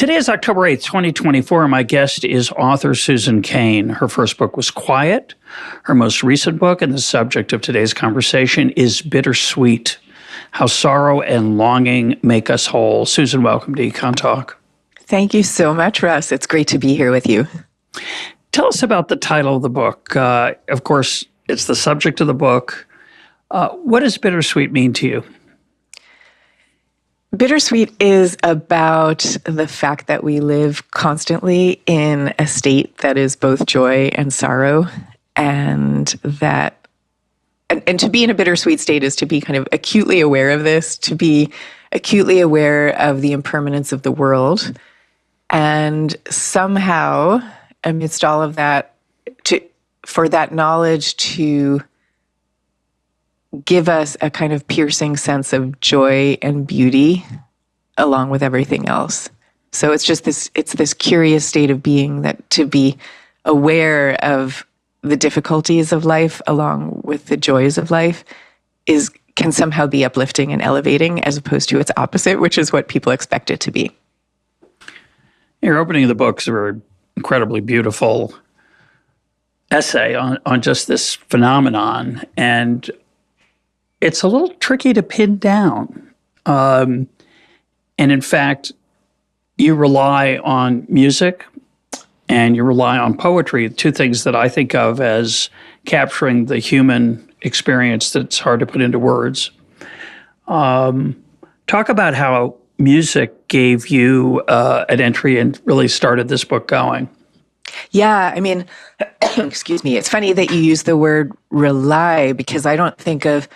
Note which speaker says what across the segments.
Speaker 1: Today is October 8th, 2024. My guest is author Susan Cain. Her first book was Quiet. Her most recent book, and the subject of today's conversation, is Bittersweet: How Sorrow and Longing Make Us Whole. Susan, welcome to EconTalk.
Speaker 2: Thank you so much, Russ. It's great to be here with you.
Speaker 1: Tell us about the title of the book. Of course, it's the subject of the book. What does bittersweet mean to you?
Speaker 2: Bittersweet is about the fact that we live constantly in a state that is both joy and sorrow, and that and to be in a bittersweet state is to be kind of acutely aware of this, to be acutely aware of the impermanence of the world, and somehow amidst all of that, for that knowledge to give us a kind of piercing sense of joy and beauty along with everything else. So it's just this curious state of being, that to be aware of the difficulties of life along with the joys of life can somehow be uplifting and elevating, as opposed to its opposite, which is what people expect it to be.
Speaker 1: Your opening of the book is a very incredibly beautiful essay on just this phenomenon, and it's a little tricky to pin down. And in fact, you rely on music and you rely on poetry, two things that I think of as capturing the human experience that's hard to put into words. Talk about how music gave you an entry and really started this book going.
Speaker 2: Yeah, I mean, excuse me, it's funny that you use the word rely, because I don't think of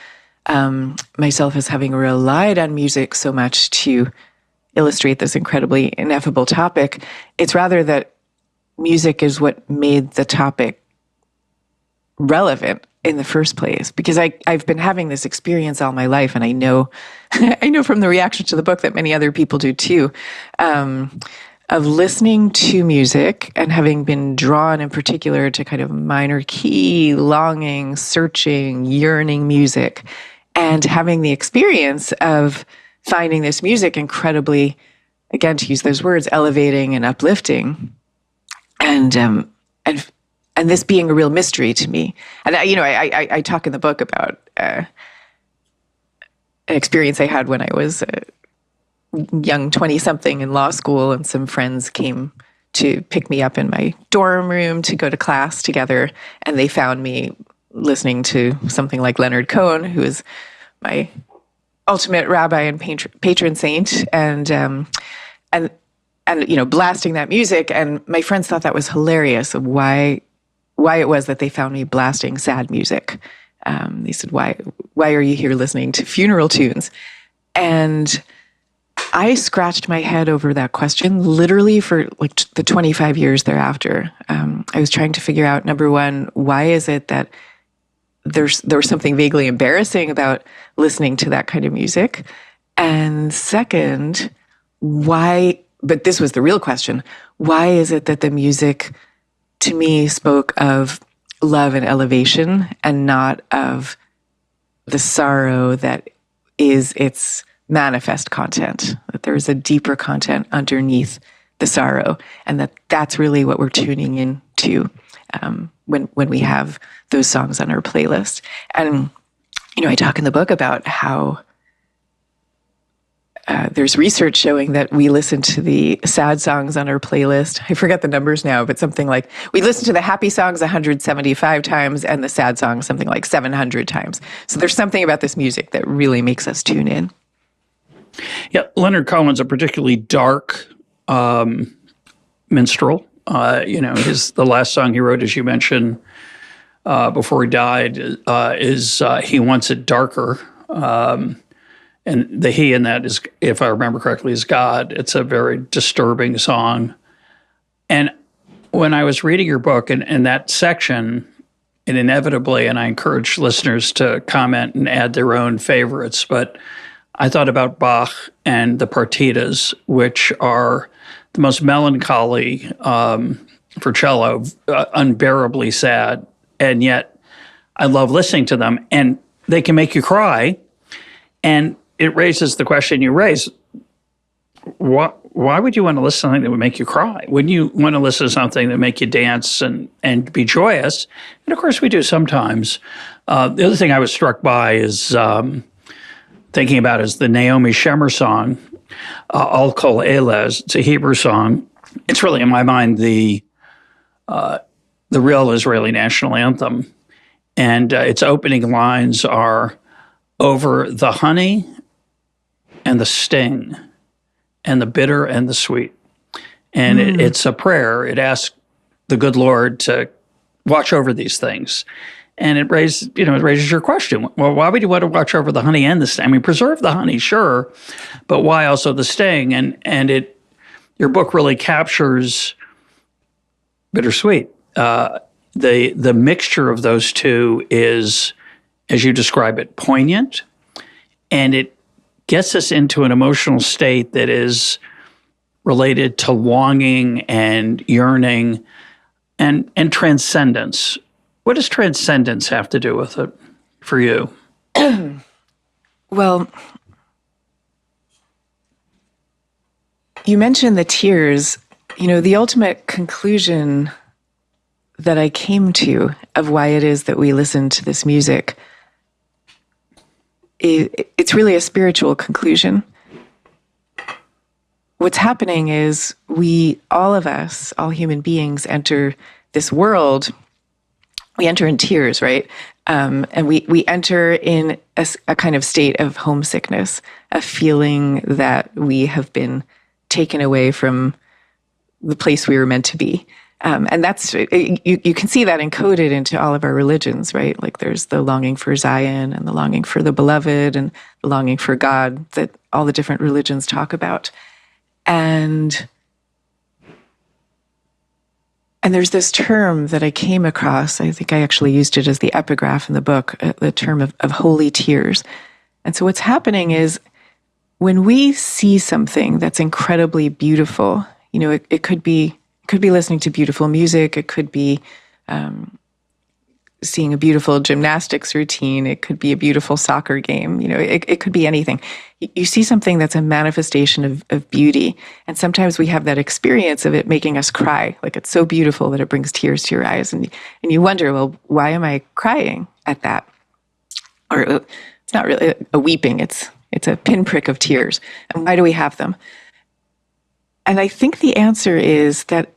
Speaker 2: myself as having relied on music so much to illustrate this incredibly ineffable topic. It's rather that music is what made the topic relevant in the first place, because I've been having this experience all my life, and I know from the reaction to the book that many other people do too, of listening to music and having been drawn in particular to kind of minor key, longing, searching, yearning music, and having the experience of finding this music incredibly, again, to use those words, elevating and uplifting, and this being a real mystery to me. And I talk in the book about an experience I had when I was a young 20-something in law school, and some friends came to pick me up in my dorm room to go to class together, and they found me listening to something like Leonard Cohen, who is my ultimate rabbi and patron saint, and blasting that music. And my friends thought that was hilarious, of why it was that they found me blasting sad music. They said, why are you here listening to funeral tunes? And I scratched my head over that question literally for like the 25 years thereafter. I was trying to figure out, number one, why is it that there was something vaguely embarrassing about listening to that kind of music? And second, why, but this was the real question, why is it that the music to me spoke of love and elevation and not of the sorrow that is its manifest content, that there's a deeper content underneath the sorrow, and that's really what we're tuning into when we have those songs on our playlist. And I talk in the book about how there's research showing that we listen to the sad songs on our playlist. I forget the numbers now, but something like we listen to the happy songs 175 times and the sad songs something like 700 times. So there's something about this music that really makes us tune in.
Speaker 1: Yeah, Leonard Cohen's a particularly dark minstrel. The last song he wrote, as you mentioned, before he died, is He Wants It Darker. And the he in that is, if I remember correctly, is God. It's a very disturbing song. And when I was reading your book and that section, it inevitably, and I encourage listeners to comment and add their own favorites, but I thought about Bach and the partitas, which are the most melancholy for cello, unbearably sad, and yet I love listening to them, and they can make you cry. And it raises the question you raise: why would you want to listen to something that would make you cry? Wouldn't you want to listen to something that make you dance and be joyous? And of course we do sometimes. The other thing I was struck by is thinking about is the Naomi Shemer song, Al Kol Elez. It's a Hebrew song. It's really, in my mind, the real Israeli national anthem. And its opening lines are, over the honey and the sting and the bitter and the sweet. And it's a prayer. It asks the good Lord to watch over these things. And it raises your question. Well, why would you want to watch over the honey and the sting? I mean, preserve the honey, sure, but why also the sting? And your book really captures Bittersweet. The mixture of those two is, as you describe it, poignant, and it gets us into an emotional state that is related to longing and yearning and transcendence. What does transcendence have to do with it for you?
Speaker 2: Well, you mentioned the tears. The ultimate conclusion that I came to of why it is that we listen to this music, it's really a spiritual conclusion. What's happening is all of us, all human beings, enter this world. We enter in tears, right? And we enter in a kind of state of homesickness, a feeling that we have been taken away from the place we were meant to be. And that's, you can see that encoded into all of our religions, right? Like there's the longing for Zion and the longing for the beloved and the longing for God that all the different religions talk about. And there's this term that I came across, I think I actually used it as the epigraph in the book, the term of holy tears. And so what's happening is when we see something that's incredibly beautiful, it could be listening to beautiful music, it could be seeing a beautiful gymnastics routine, it could be a beautiful soccer game, it could be anything. You see something that's a manifestation of beauty, and sometimes we have that experience of it making us cry, like it's so beautiful that it brings tears to your eyes, and you wonder, well, why am I crying at that? Or it's not really a weeping, it's a pinprick of tears, and why do we have them? And I think the answer is that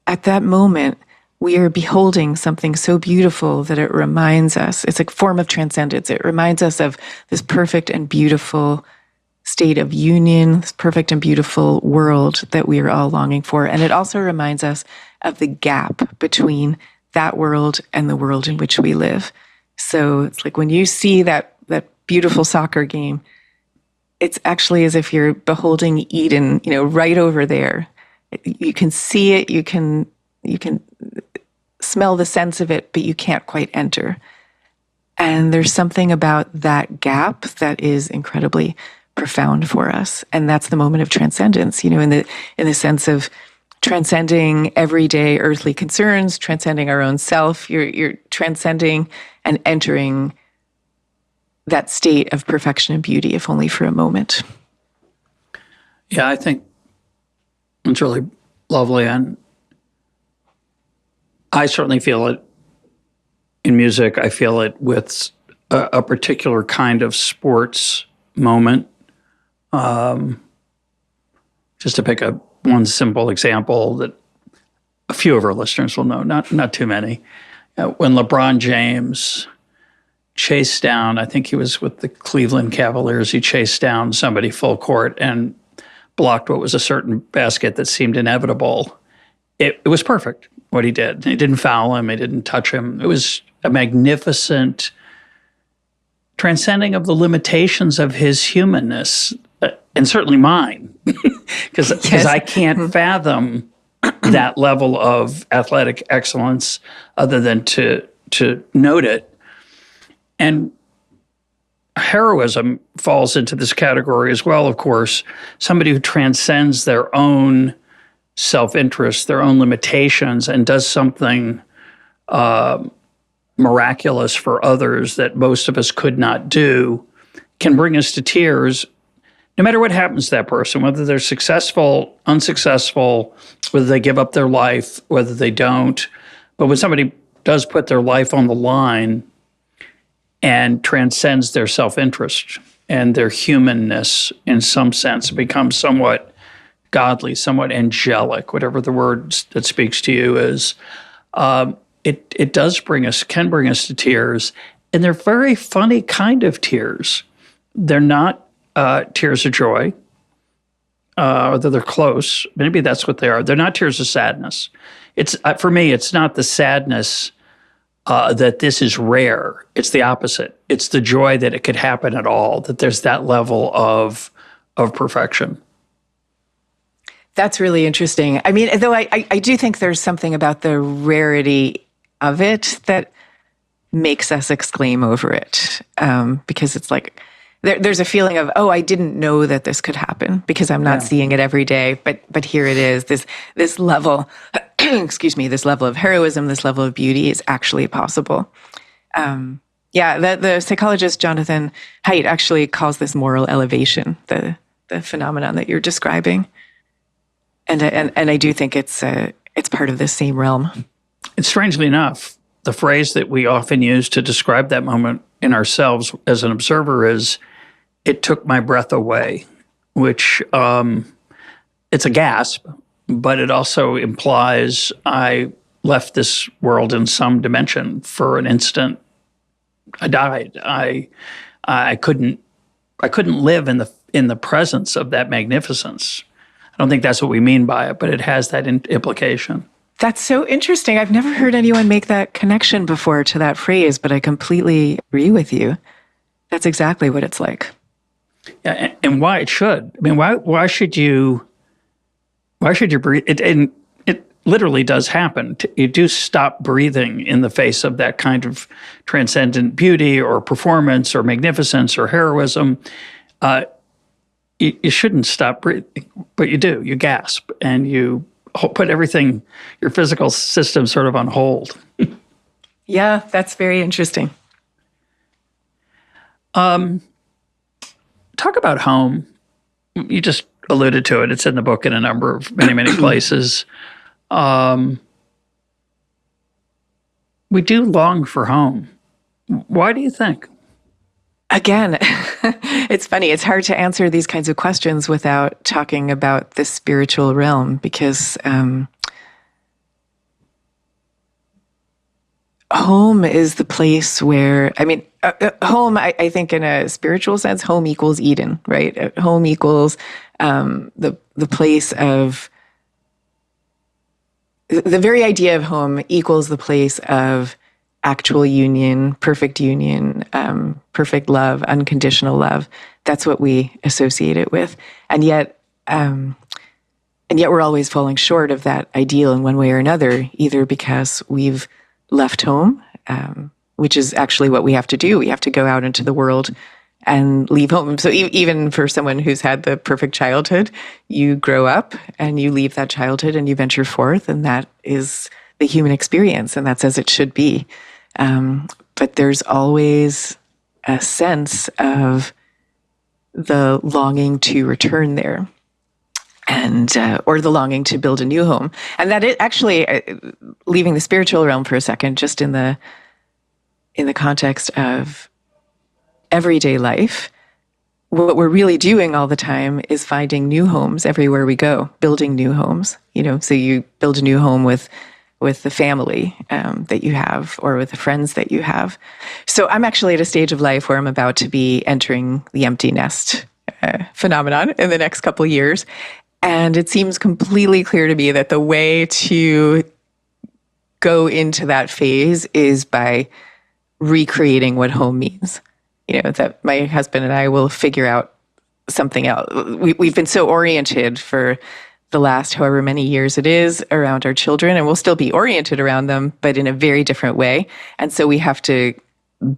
Speaker 2: at that moment, we are beholding something so beautiful that it reminds us, it's a form of transcendence. It reminds us of this perfect and beautiful state of union, this perfect and beautiful world that we are all longing for. And it also reminds us of the gap between that world and the world in which we live. So it's like when you see that beautiful soccer game, it's actually as if you're beholding Eden, right over there. You can see it, you can smell the sense of it, but you can't quite enter. And there's something about that gap that is incredibly profound for us. And that's the moment of transcendence, in the sense of transcending everyday earthly concerns, transcending our own self. You're transcending and entering that state of perfection and beauty, if only for a moment.
Speaker 1: Yeah, I think it's really lovely. And I certainly feel it in music. I feel it with a particular kind of sports moment. Just to pick one simple example that a few of our listeners will know, not too many. When LeBron James chased down, I think he was with the Cleveland Cavaliers, he chased down somebody full court and blocked what was a certain basket that seemed inevitable. It was perfect, what he did. He didn't foul him, he didn't touch him. It was a magnificent transcending of the limitations of his humanness, and certainly mine, because I can't fathom that level of athletic excellence other than to note it. And heroism falls into this category as well, of course. Somebody who transcends their own self-interest, their own limitations, and does something miraculous for others that most of us could not do, can bring us to tears, no matter what happens to that person, whether they're successful, unsuccessful, whether they give up their life, whether they don't. But when somebody does put their life on the line and transcends their self-interest and their humanness in some sense, it becomes somewhat godly, somewhat angelic, whatever the word that speaks to you is, it does can bring us to tears. And they're very funny kind of tears. They're not tears of joy, although they're close. Maybe that's what they are. They're not tears of sadness. It's for me, it's not the sadness that this is rare. It's the opposite. It's the joy that it could happen at all, that there's that level of perfection.
Speaker 2: That's really interesting. I mean, though I do think there's something about the rarity of it that makes us exclaim over it, because it's like there's a feeling of, oh, I didn't know that this could happen because I'm not seeing it every day, but here it is. This level, excuse me, this level of heroism, this level of beauty is actually possible. The psychologist Jonathan Haidt actually calls this moral elevation, the phenomenon that you're describing, and I do think it's part of this same realm.
Speaker 1: And strangely enough, the phrase that we often use to describe that moment in ourselves as an observer is, "It took my breath away," which it's a gasp, but it also implies I left this world in some dimension for an instant. I died. I couldn't live in the presence of that magnificence. I don't think that's what we mean by it, but it has that implication.
Speaker 2: That's so interesting. I've never heard anyone make that connection before to that phrase, but I completely agree with you. That's exactly what it's like.
Speaker 1: Yeah, and why it should. I mean, why should you breathe? It literally does happen. You do stop breathing in the face of that kind of transcendent beauty or performance or magnificence or heroism. You shouldn't stop breathing, but you do. You gasp and you put everything, your physical system sort of on hold.
Speaker 2: Yeah, that's very interesting.
Speaker 1: Talk about home. You just alluded to it. It's in the book in a number of many places. We do long for home. Why do you think?
Speaker 2: Again, it's funny. It's hard to answer these kinds of questions without talking about the spiritual realm, because home is the place where, home, I think in a spiritual sense, home equals Eden, right? Home equals the place of, the very idea of home equals the place of actual union, perfect love, unconditional love. That's what we associate it with. And yet we're always falling short of that ideal in one way or another, either because we've left home, which is actually what we have to do. We have to go out into the world and leave home. So even for someone who's had the perfect childhood, you grow up and you leave that childhood and you venture forth, and that is the human experience, and that's as it should be. But there's always a sense of the longing to return there, and or the longing to build a new home. And that it actually, leaving the spiritual realm for a second, just in the context of everyday life, what we're really doing all the time is finding new homes everywhere we go, building new homes. So you build a new home with the family that you have, or with the friends that you have. So I'm actually at a stage of life where I'm about to be entering the empty nest phenomenon in the next couple of years. And it seems completely clear to me that the way to go into that phase is by recreating what home means. That my husband and I will figure out something else. We've been so oriented for the last however many years it is around our children, and we'll still be oriented around them, but in a very different way. And so we have to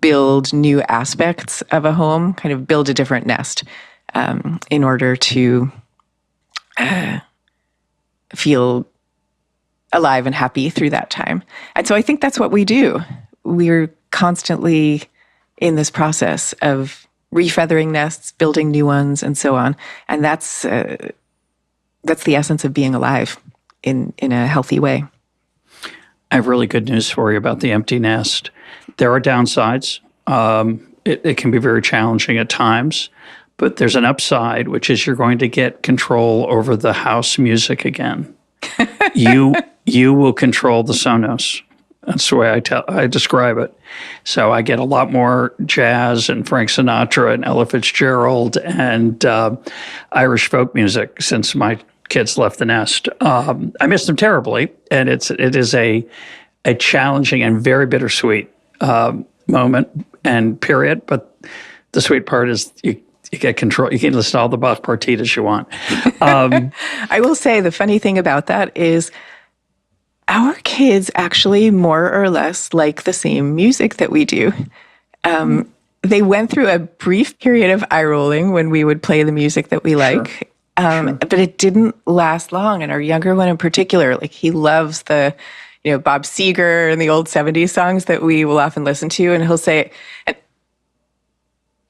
Speaker 2: build new aspects of a home, kind of build a different nest, in order to feel alive and happy through that time. And so I think that's what we do. We're constantly in this process of refeathering nests, building new ones, and so on. And that's the essence of being alive in a healthy way.
Speaker 1: I have really good news for you about the empty nest. There are downsides. It can be very challenging at times, but there's an upside, which is you're going to get control over the house music again. You will control the Sonos. That's the way I describe it. So I get a lot more jazz and Frank Sinatra and Ella Fitzgerald and Irish folk music since my kids left the nest. I miss them terribly, and it is a challenging and very bittersweet moment and period. But the sweet part is you get control. You can listen to all the Bach partitas you want.
Speaker 2: I will say the funny thing about that is our kids actually more or less like the same music that we do. They went through a brief period of eye rolling when we would play the music that we like. Sure. But it didn't last long. And our younger one in particular, like he loves the, Bob Seger and the old 70s songs that we will often listen to. And he'll say, and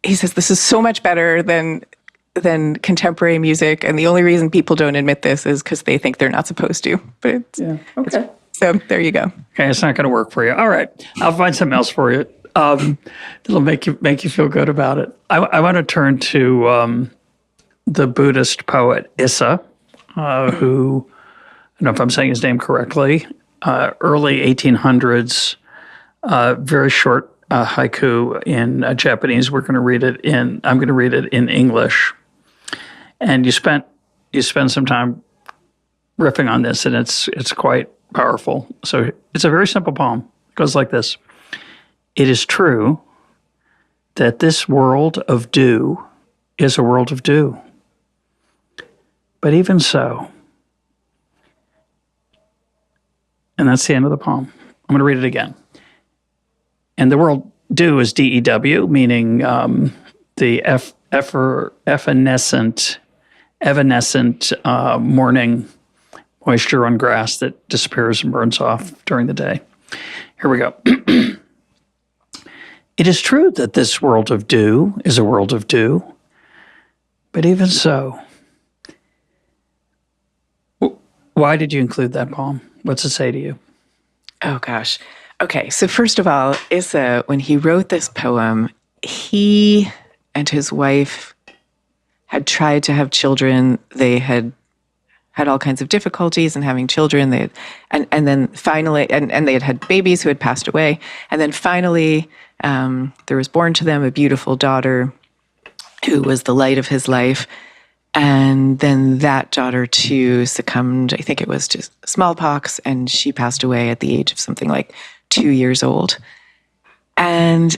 Speaker 2: he says, this is so much better than contemporary music. And the only reason people don't admit this is because they think they're not supposed to. But okay. So there you go.
Speaker 1: Okay, it's not going to work for you. All right, I'll find something else for you. That'll make you feel good about it. I want to turn to the Buddhist poet Issa, who, I don't know if I'm saying his name correctly, early 1800s, very short haiku in Japanese. I'm going to read it in English. And you spent some time riffing on this, and it's quite powerful. So it's a very simple poem. It goes like this. It is true that this world of dew is a world of dew. But even so, and that's the end of the poem. I'm going to read it again. And the world dew is D-E-W, meaning the evanescent morning moisture on grass that disappears and burns off during the day. Here we go. It is true that this world of dew is a world of dew, but even so, why did you include that poem? What's it say to you?
Speaker 2: Oh, gosh. Okay, so first of all, Issa, when he wrote this poem, he and his wife had tried to have children. They had all kinds of difficulties in having children. And then finally, and they had babies who had passed away. And then finally, there was born to them a beautiful daughter who was the light of his life. And then that daughter too succumbed, I think it was to smallpox, and she passed away at the age of something like 2 years old. And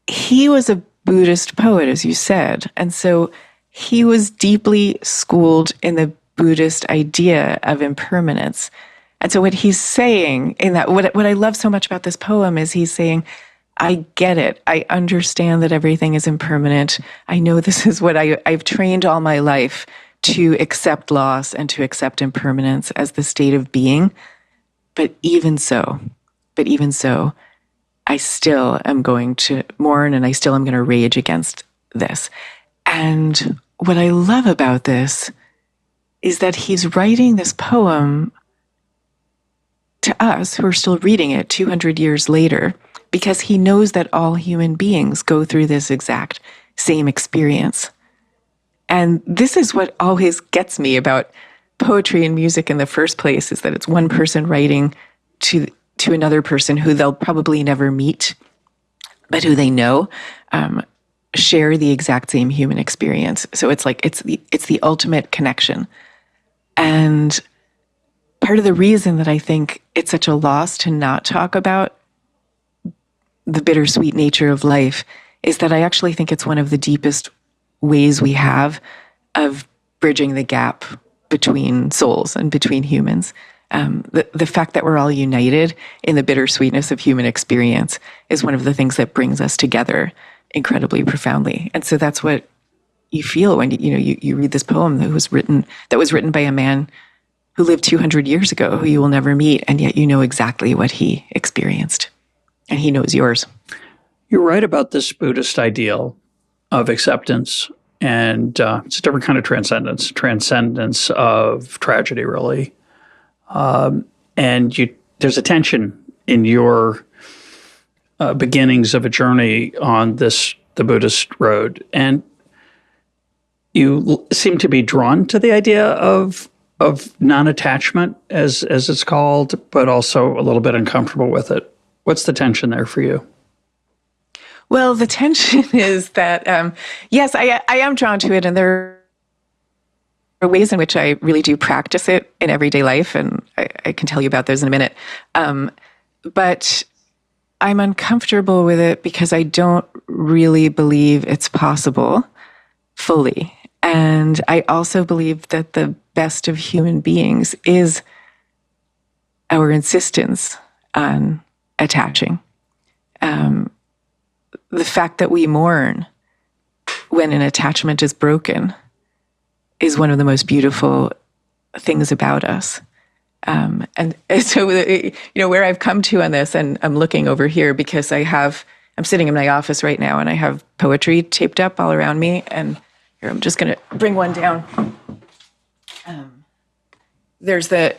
Speaker 2: he was a Buddhist poet, as you said. And so he was deeply schooled in the Buddhist idea of impermanence. And so what he's saying in that, what I love so much about this poem is he's saying, I get it. I understand that everything is impermanent. I know this is what I've trained all my life to accept loss and to accept impermanence as the state of being. But even so, I still am going to mourn and I still am going to rage against this. And what I love about this is that he's writing this poem to us who are still reading it 200 years later, because he knows that all human beings go through this exact same experience. And this is what always gets me about poetry and music in the first place, is that it's one person writing to another person who they'll probably never meet, but who they know share the exact same human experience. So it's like it's the ultimate connection. And part of the reason that I think it's such a loss to not talk about the bittersweet nature of life is that I actually think it's one of the deepest ways we have of bridging the gap between souls and between humans. The fact that we're all united in the bittersweetness of human experience is one of the things that brings us together incredibly profoundly. And so that's what you feel when you read this poem that was written by a man who lived 200 years ago, who you will never meet, and yet you know exactly what he experienced, and he knows yours.
Speaker 1: You're right about this Buddhist ideal of acceptance, and it's a different kind of transcendence of tragedy, really. And there's a tension in your beginnings of a journey on the Buddhist road, and you seem to be drawn to the idea of non-attachment, as it's called, but also a little bit uncomfortable with it. What's the tension there for you?
Speaker 2: Well, the tension is that, yes, I am drawn to it, and there are ways in which I really do practice it in everyday life, and I can tell you about those in a minute. But I'm uncomfortable with it because I don't really believe it's possible fully. And I also believe that the best of human beings is our insistence on attaching. The fact that we mourn when an attachment is broken is one of the most beautiful things about us. And so, where I've come to on this, and I'm looking over here because I'm sitting in my office right now and I have poetry taped up all around me. And here, I'm just going to bring one down. There's the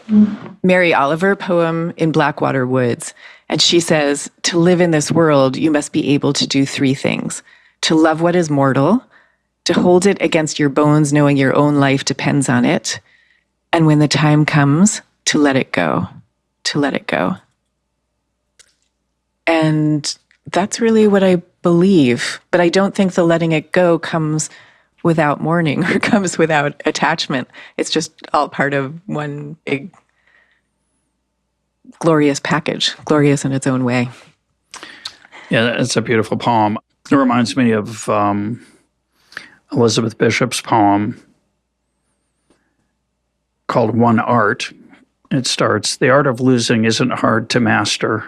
Speaker 2: Mary Oliver poem In Blackwater Woods. And she says, to live in this world, you must be able to do three things: to love what is mortal, to hold it against your bones, knowing your own life depends on it, and when the time comes, to let it go, to let it go. And that's really what I believe. But I don't think the letting it go comes without mourning or comes without attachment. It's just all part of one big glorious package, glorious in its own way.
Speaker 1: Yeah, it's a beautiful poem. It reminds me of Elizabeth Bishop's poem called One Art. It starts, the art of losing isn't hard to master.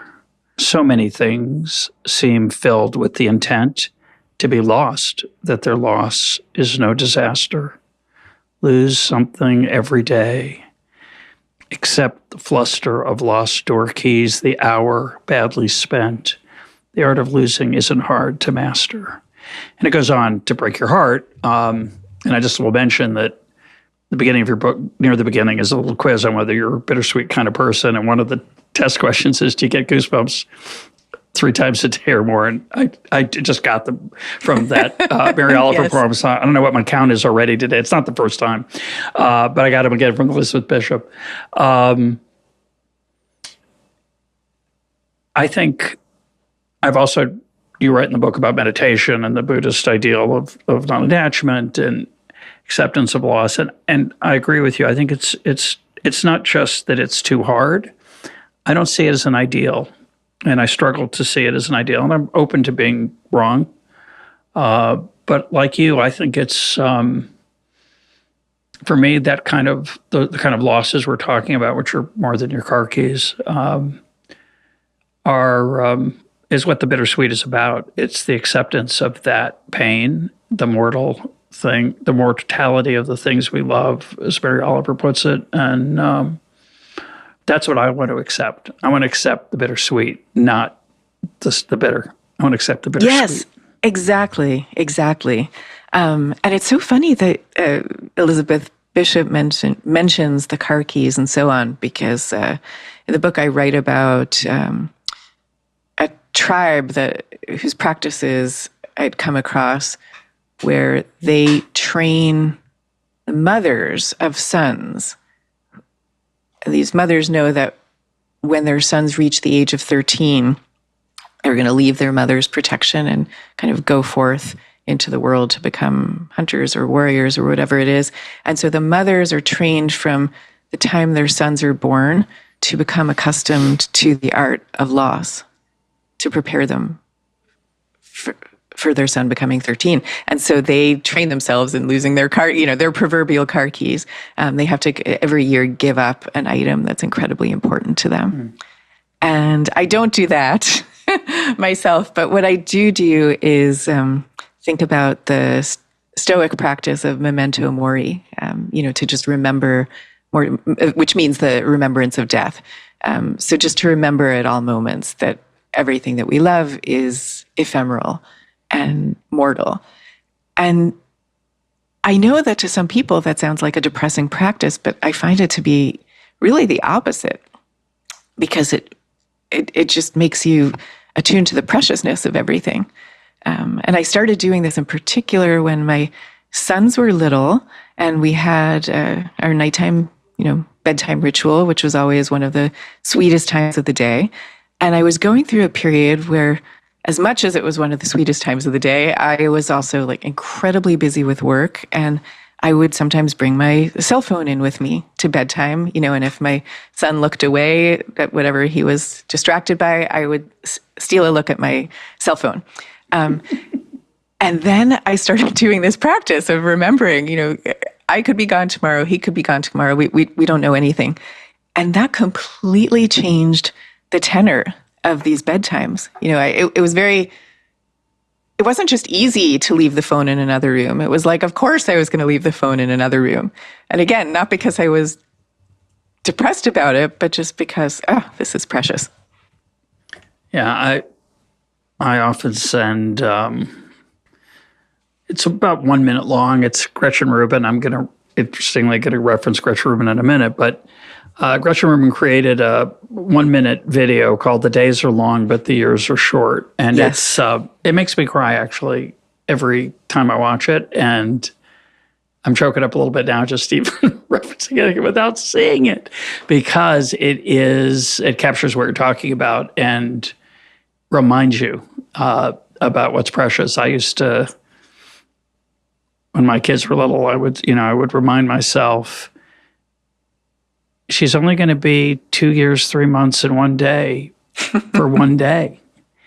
Speaker 1: So many things seem filled with the intent to be lost, that their loss is no disaster. Lose something every day, except the fluster of lost door keys, the hour badly spent. The art of losing isn't hard to master. And it goes on to break your heart. And I just will mention that the beginning of your book, near the beginning, is a little quiz on whether you're a bittersweet kind of person. And one of the test questions is, do you get goosebumps 3 times a day or more? And I just got them from that Mary Oliver
Speaker 2: Yes.
Speaker 1: poem. So I don't know what my count is already today. It's not the first time. But I got them again from Elizabeth Bishop. I think you write in the book about meditation and the Buddhist ideal of non-attachment and acceptance of loss. And I agree with you. I think it's not just that it's too hard. I don't see it as an ideal. And I struggle to see it as an ideal. And I'm open to being wrong. But like you, I think it's, for me, that kind of, the kind of losses we're talking about, which are more than your car keys, is what the Bittersweet is about. It's the acceptance of that pain, the mortal thing, the mortality of the things we love, as Mary Oliver puts it. And that's what I want to accept. I want to accept the bittersweet, not the bitter. I want to accept the bittersweet.
Speaker 2: Yes, exactly. And it's so funny that Elizabeth Bishop mentions the car keys and so on, because in the book I write about a tribe whose practices I'd come across where they train the mothers of sons. These mothers know that when their sons reach the age of 13, they're going to leave their mother's protection and kind of go forth into the world to become hunters or warriors or whatever it is. And so the mothers are trained from the time their sons are born to become accustomed to the art of loss, to prepare them for their son becoming 13. And so they train themselves in losing their their proverbial car keys. They have to every year give up an item that's incredibly important to them. Mm. And I don't do that myself, but what I do is think about the Stoic practice of memento mori, to just remember more, which means the remembrance of death. So just to remember at all moments that everything that we love is ephemeral and mortal. And I know that to some people that sounds like a depressing practice, but I find it to be really the opposite, because it just makes you attuned to the preciousness of everything. And I started doing this in particular when my sons were little, and we had our nighttime, bedtime ritual, which was always one of the sweetest times of the day. And I was going through a period where, as much as it was one of the sweetest times of the day, I was also like incredibly busy with work, and I would sometimes bring my cell phone in with me to bedtime, and if my son looked away at whatever he was distracted by, I would steal a look at my cell phone. And then I started doing this practice of remembering, I could be gone tomorrow, he could be gone tomorrow, we don't know anything. And that completely changed the tenor of these bedtimes. It wasn't just easy to leave the phone in another room. It was like, of course I was going to leave the phone in another room. And again, not because I was depressed about it, but just because, this is precious.
Speaker 1: Yeah, I often send, it's about 1 minute long. It's Gretchen Rubin. I'm interestingly going to reference Gretchen Rubin in a minute, but Gretchen Rubin created a 1 minute video called "The Days Are Long, but the Years Are Short," and
Speaker 2: Yes.
Speaker 1: It makes me cry actually every time I watch it, and I'm choking up a little bit now just even referencing it without seeing it, because it captures what you're talking about and reminds you about what's precious. I used to, when my kids were little, I would remind myself, she's only going to be 2 years, 3 months, and 1 day for 1 day.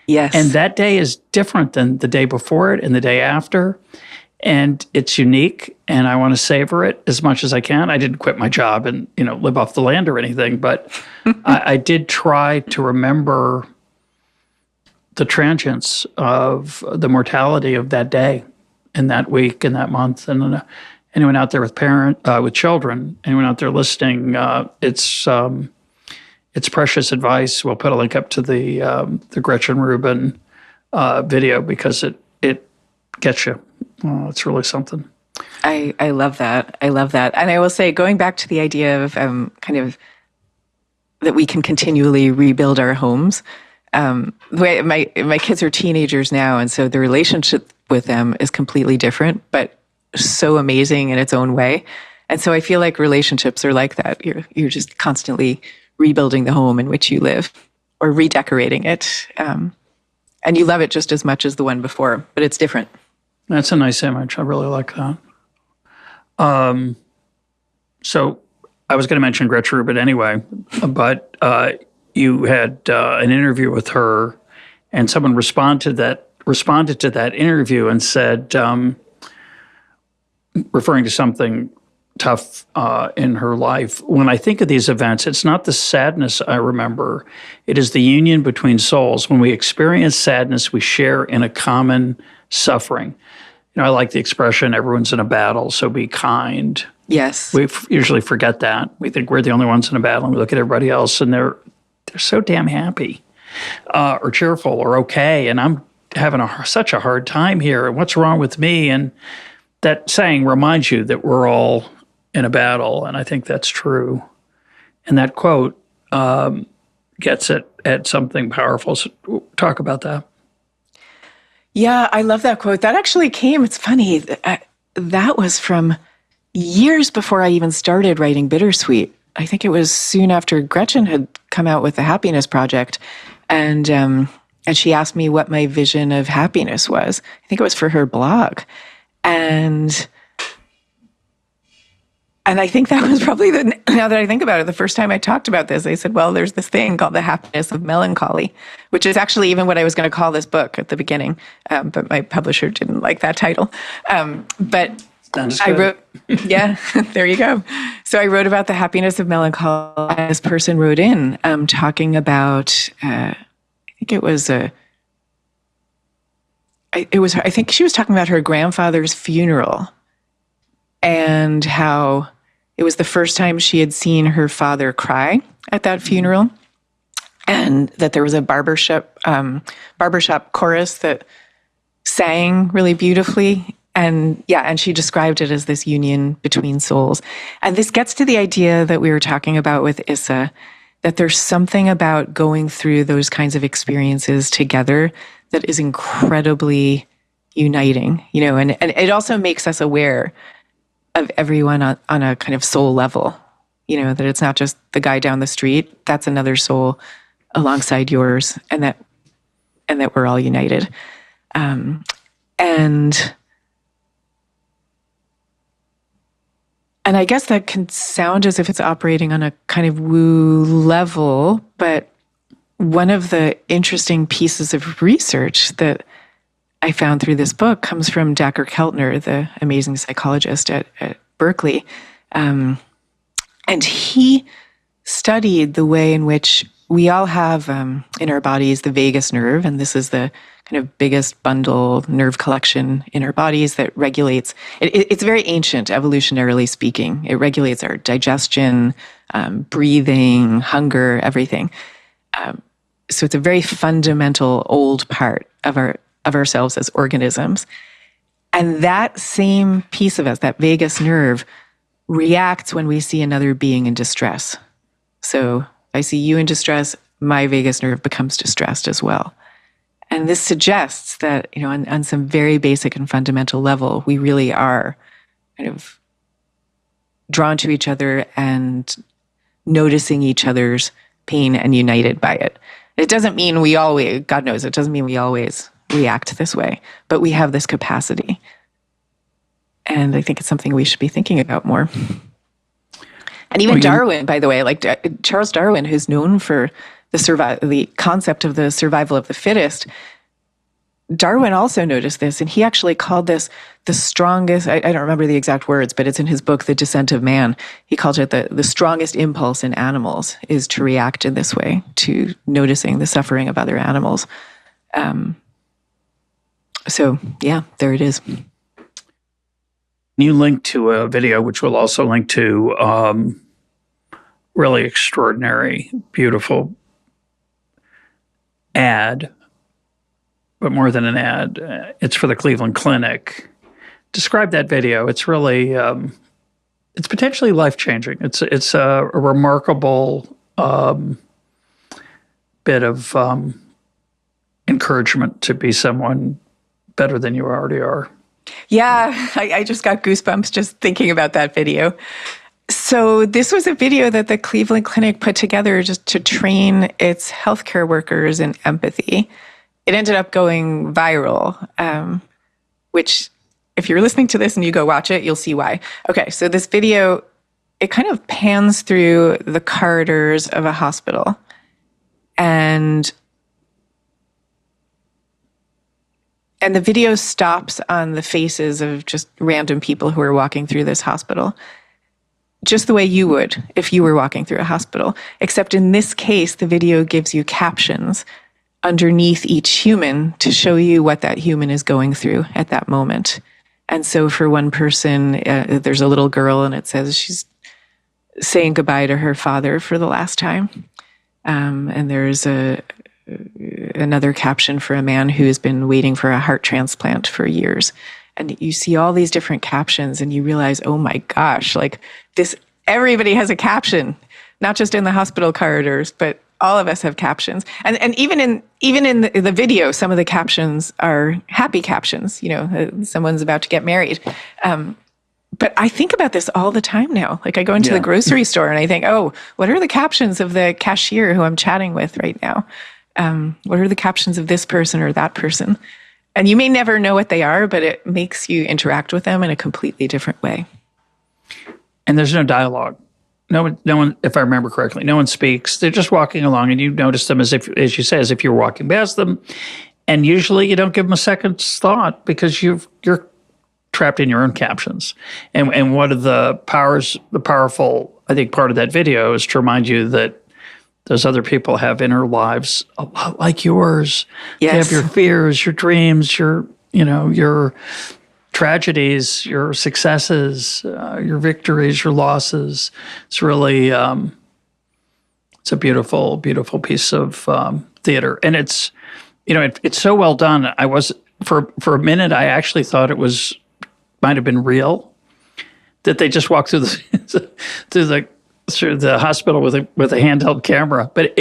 Speaker 2: Yes.
Speaker 1: And that day is different than the day before it and the day after. And it's unique, and I want to savor it as much as I can. I didn't quit my job and, live off the land or anything, but I did try to remember the transience of the mortality of that day and that week and that month. And anyone out there with children, anyone out there listening, it's precious advice. We'll put a link up to the Gretchen Rubin video, because it gets you. It's really something.
Speaker 2: I love that. I love that. And I will say, going back to the idea of kind of that we can continually rebuild our homes. The way my kids are teenagers now, and so the relationship with them is completely different, but so amazing in its own way. And so I feel like relationships are like that. You're just constantly rebuilding the home in which you live, or redecorating it. And you love it just as much as the one before, but it's different.
Speaker 1: That's a nice image. I really like that. So I was going to mention Gretchen Rubin anyway, but you had an interview with her, and someone responded to that interview and said, referring to something tough in her life, "When I think of these events, it's not the sadness I remember. It is the union between souls. When we experience sadness, we share in a common suffering." I like the expression, "Everyone's in a battle, so be kind."
Speaker 2: Yes.
Speaker 1: We usually forget that. We think we're the only ones in a battle, and we look at everybody else, and they're so damn happy or cheerful or okay, and I'm having such a hard time here, and what's wrong with me? And that saying reminds you that we're all in a battle, and I think that's true. And that quote gets at something powerful. So talk about that.
Speaker 2: Yeah, I love that quote. That actually came, it's funny, that was from years before I even started writing Bittersweet. I think it was soon after Gretchen had come out with the Happiness Project. And she asked me what my vision of happiness was. I think it was for her blog. And I think that was probably now that I think about it, the first time I talked about this, I said, well, there's this thing called the happiness of melancholy, which is actually even what I was going to call this book at the beginning. But my publisher didn't like that title. But I wrote, yeah, there you go. So I wrote about the happiness of melancholy. This person wrote in talking about, I think she was talking about her grandfather's funeral and how it was the first time she had seen her father cry at that funeral. and that there was a barbershop chorus that sang really beautifully. And she described it as this union between souls. And this gets to the idea that we were talking about with Issa, that there's something about going through those kinds of experiences together that is incredibly uniting, and it also makes us aware of everyone on a kind of soul level, that it's not just the guy down the street, that's another soul alongside yours, and that we're all united. And I guess that can sound as if it's operating on a kind of woo level, but one of the interesting pieces of research that I found through this book comes from Dacher Keltner, the amazing psychologist at Berkeley. And he studied the way in which we all have in our bodies the vagus nerve, and this is the kind of biggest bundle nerve collection in our bodies that regulates, it's very ancient, evolutionarily speaking. It regulates our digestion, breathing, hunger, everything. So it's a very fundamental old part of ourselves as organisms. And that same piece of us, that vagus nerve, reacts when we see another being in distress. So if I see you in distress, my vagus nerve becomes distressed as well. And this suggests that, on some very basic and fundamental level, we really are kind of drawn to each other and noticing each other's pain and united by it. It doesn't mean we always, God knows, it doesn't mean we always react this way, but we have this capacity. And I think it's something we should be thinking about more. And even Darwin, by the way, like Charles Darwin, who's known for the concept of the survival of the fittest, Darwin also noticed this, and he actually called this the strongest, I don't remember the exact words, but it's in his book, The Descent of Man. He called it the strongest impulse in animals is to react in this way, to noticing the suffering of other animals. So, there it is.
Speaker 1: You linked to a video, which we'll also link to, really extraordinary, beautiful ad, but more than an ad. It's for the Cleveland Clinic. Describe that video. It's really, it's potentially life-changing. It's a remarkable bit of encouragement to be someone better than you already are.
Speaker 2: Yeah, I just got goosebumps just thinking about that video. So this was a video that the Cleveland Clinic put together just to train its healthcare workers in empathy. It ended up going viral, which if you're listening to this and you go watch it, you'll see why. Okay, so this video, it kind of pans through the corridors of a hospital. And the video stops on the faces of just random people who are walking through this hospital, just the way you would if you were walking through a hospital. Except in this case, the video gives you captions underneath each human to show you what that human is going through at that moment. And so for one person, there's a little girl and it says she's saying goodbye to her father for the last time. And there's another caption for a man who has been waiting for a heart transplant for years. And you see all these different captions and you realize, oh my gosh, like this, everybody has a caption, not just in the hospital corridors, but all of us have captions. And even in the video, some of the captions are happy captions, someone's about to get married. But I think about this all the time now. Like I go into the grocery store and I think, oh, what are the captions of the cashier who I'm chatting with right now? What are the captions of this person or that person? And you may never know what they are, but it makes you interact with them in a completely different way.
Speaker 1: And there's no dialogue. No one, if I remember correctly, no one speaks. They're just walking along, and you notice them as you say, as if you're walking past them. And usually you don't give them a second's thought because you're trapped in your own captions. And one of the powerful, I think, part of that video is to remind you that those other people have inner lives a lot like yours.
Speaker 2: Yes.
Speaker 1: They have your fears, your dreams, your tragedies, your successes, your victories, your losses. It's really It's a beautiful, beautiful piece of theater, and it's it's so well done. I was for a minute I actually thought it might have been real, that they just walked through the through the hospital with a handheld camera, but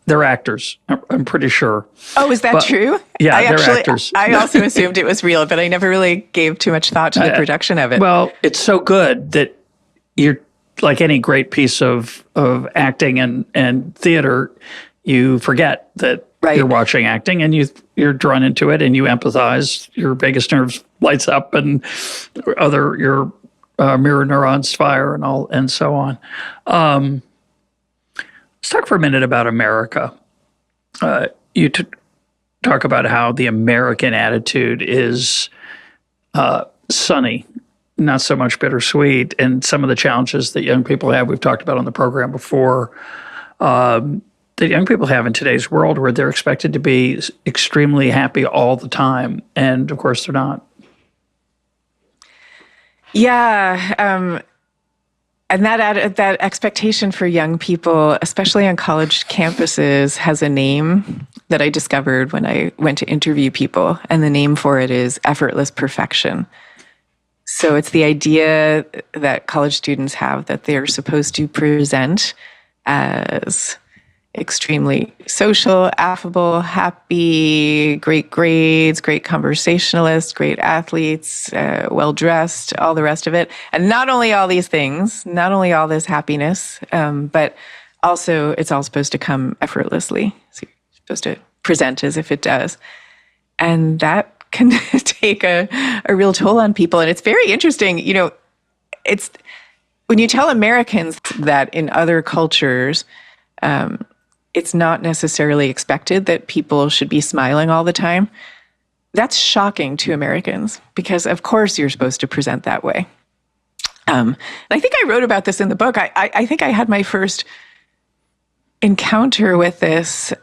Speaker 1: they're actors. I'm pretty sure.
Speaker 2: Oh, is that true?
Speaker 1: Yeah, they're actors.
Speaker 2: I also assumed it was real, but I never really gave too much thought to the production of it.
Speaker 1: Well, it's so good that you're like any great piece of acting and theater, you forget that you're watching acting, and you're drawn into it, and you empathize. Your vagus nerves lights up, and your mirror neurons fire, and so on. Let's talk for a minute about America. You talk about how the American attitude is sunny, not so much bittersweet, and some of the challenges that young people have. We've talked about on the program before. That young people have in today's world, where they're expected to be extremely happy all the time, and of course they're not.
Speaker 2: Yeah, and that expectation for young people, especially on college campuses, has a name that I discovered when I went to interview people, and the name for it is effortless perfection. So it's the idea that college students have that they're supposed to present as extremely social, affable, happy, great grades, great conversationalists, great athletes, well-dressed, all the rest of it. And not only all these things, not only all this happiness, but also it's all supposed to come effortlessly. So you're supposed to present as if it does. And that can take a real toll on people. And it's very interesting, it's when you tell Americans that in other cultures, it's not necessarily expected that people should be smiling all the time. That's shocking to Americans, because of course you're supposed to present that way. And I think I wrote about this in the book. I think I had my first encounter with this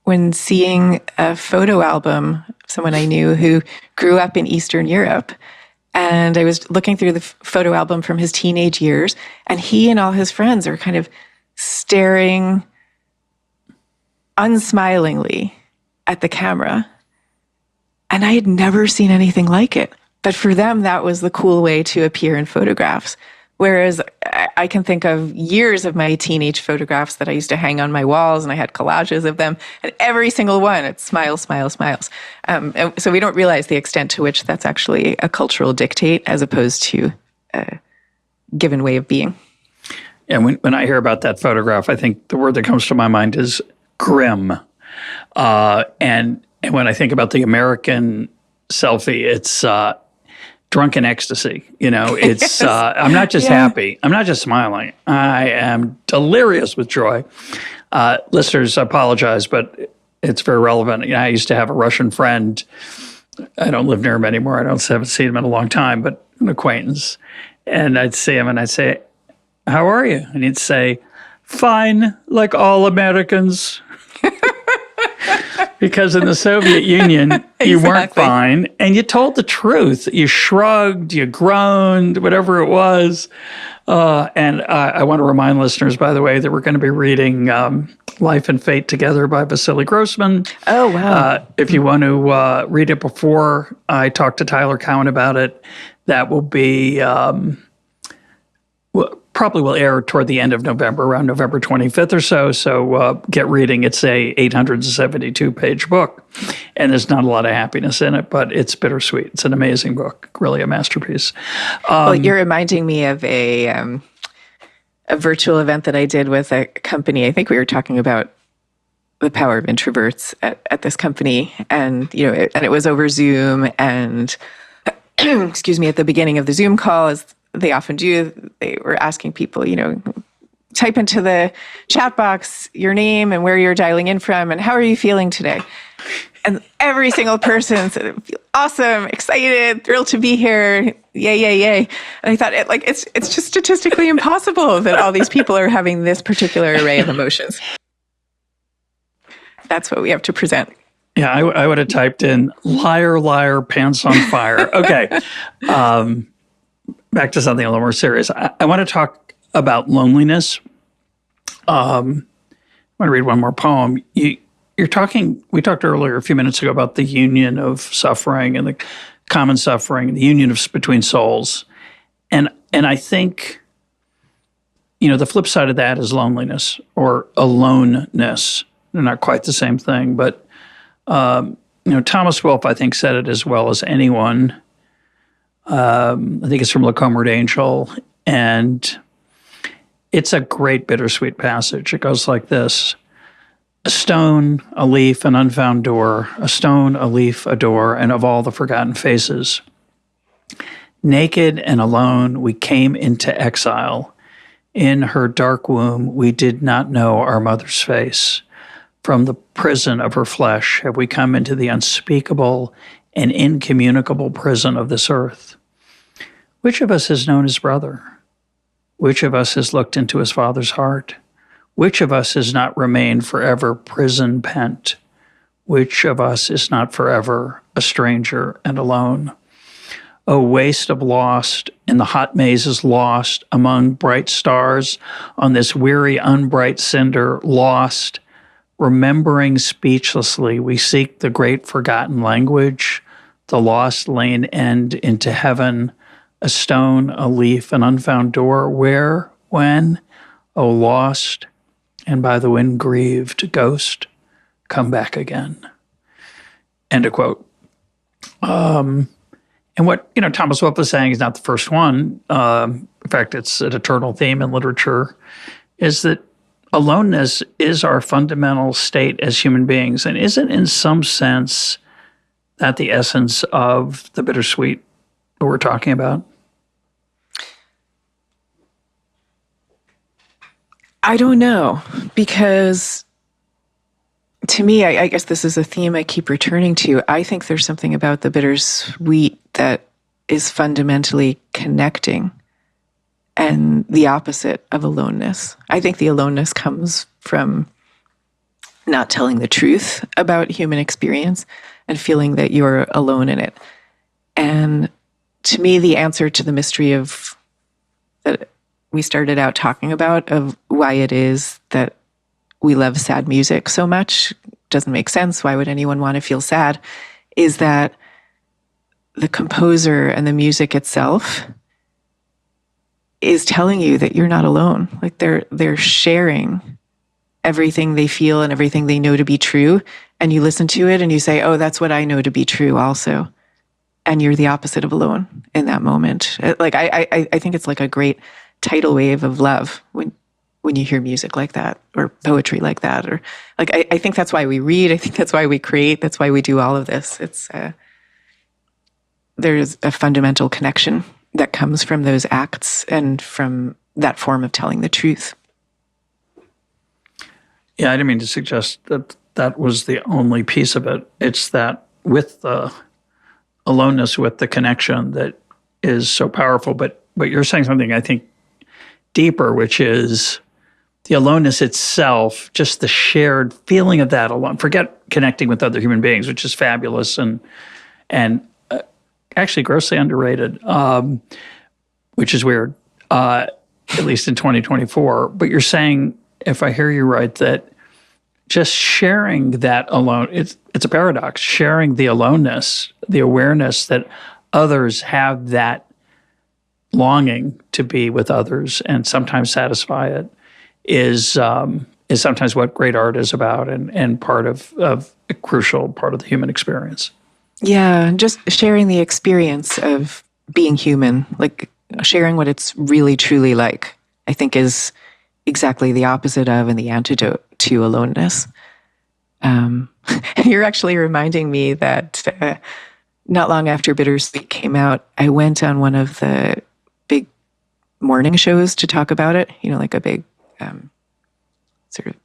Speaker 2: when seeing a photo album of someone I knew who grew up in Eastern Europe. And I was looking through the photo album from his teenage years, and he and all his friends are kind of staring unsmilingly at the camera. And I had never seen anything like it. But for them, that was the cool way to appear in photographs. Whereas I can think of years of my teenage photographs that I used to hang on my walls, and I had collages of them, and every single one, it's smiles, smiles, smiles. And so we don't realize the extent to which that's actually a cultural dictate as opposed to a given way of being.
Speaker 1: And when I hear about that photograph, I think the word that comes to my mind is grim. And when I think about the American selfie, it's drunken ecstasy. It's yes. I'm not just happy. I'm not just smiling. I am delirious with joy. Listeners, I apologize, but it's very relevant. I used to have a Russian friend. I don't live near him anymore. I haven't seen him in a long time, but an acquaintance. And I'd see him and I'd say, "How are you?" And he'd say, "Fine, like all Americans." Because in the Soviet Union, you weren't fine, and you told the truth. You shrugged, you groaned, whatever it was. And I want to remind listeners, by the way, that we're going to be reading Life and Fate Together by Vasily Grossman.
Speaker 2: Oh, wow.
Speaker 1: If you want to read it before I talk to Tyler Cowen about it, that will be... probably will air toward the end of November, around November 25th or so. So get reading. It's a 872-page book, and there's not a lot of happiness in it, but it's bittersweet. It's an amazing book, really a masterpiece.
Speaker 2: Well, you're reminding me of a virtual event that I did with a company. I think we were talking about the power of introverts at this company, and it was over Zoom. And excuse me, at the beginning of the Zoom call, as they often do, they were asking people, type into the chat box your name and where you're dialing in from and how are you feeling today? And every single person said, awesome, excited, thrilled to be here, yay, yay, yay. And I thought, it's just statistically impossible that all these people are having this particular array of emotions. That's what we have to present.
Speaker 1: Yeah, I would have typed in, liar, liar, pants on fire. Okay. Back to something a little more serious. I want to talk about loneliness. want to read one more poem. You're talking, we talked earlier a few minutes ago about the union of suffering and the common suffering, the union between souls. And I think, the flip side of that is loneliness or aloneness. They're not quite the same thing, but, Thomas Wolfe, I think, said it as well as anyone. I think it's from La Comrade Angel, and it's a great bittersweet passage. It goes like this. A stone, a leaf, an unfound door, a stone, a leaf, a door, and of all the forgotten faces. Naked and alone, we came into exile. In her dark womb, we did not know our mother's face. From the prison of her flesh have we come into the unspeakable and incommunicable prison of this earth. Which of us has known his brother? Which of us has looked into his father's heart? Which of us has not remained forever prison pent? Which of us is not forever a stranger and alone? O waste of lost, in the hot mazes lost, among bright stars, on this weary, unbright cinder, lost, remembering speechlessly, we seek the great forgotten language, the lost lane end into heaven, a stone, a leaf, an unfound door, where, when, O lost, and by the wind grieved ghost, come back again. End of quote. And what Thomas Wolfe was saying is not the first one. In fact, it's an eternal theme in literature, is that aloneness is our fundamental state as human beings, and isn't in some sense that the essence of the bittersweet that we're talking about?
Speaker 2: I don't know, because to me, I guess this is a theme I keep returning to. I think there's something about the bittersweet that is fundamentally connecting and the opposite of aloneness. I think the aloneness comes from not telling the truth about human experience and feeling that you're alone in it. And to me, the answer to the mystery of that we started out talking about, of why it is that we love sad music so much, doesn't make sense. Why would anyone want to feel sad? Is that the composer and the music itself is telling you that you're not alone. Like they're sharing everything they feel and everything they know to be true. And you listen to it and you say, oh, that's what I know to be true also. And you're the opposite of alone in that moment. Like I think it's like a great tidal wave of love when you hear music like that, or poetry like that, or like I think that's why we read. I think that's why we create. That's why we do all of this. It's there's a fundamental connection that comes from those acts and from that form of telling the truth.
Speaker 1: Yeah, I didn't mean to suggest that that was the only piece of it. It's that with the aloneness, with the connection, that is so powerful. But you're saying something, I think, deeper, which is the aloneness itself, just the shared feeling of that alone. Forget connecting with other human beings, which is fabulous and actually grossly underrated, which is weird, at least in 2024. But you're saying, if I hear you right, that just sharing that alone, it's a paradox, sharing the aloneness, the awareness that others have that longing to be with others and sometimes satisfy it, is sometimes what great art is about, and part of a crucial part of the human experience.
Speaker 2: Yeah, just sharing the experience of being human, like sharing what it's really truly like, I think is exactly the opposite of and the antidote to aloneness. And you're actually reminding me that not long after Bittersweet came out, I went on one of the big morning shows to talk about it, like a big sort of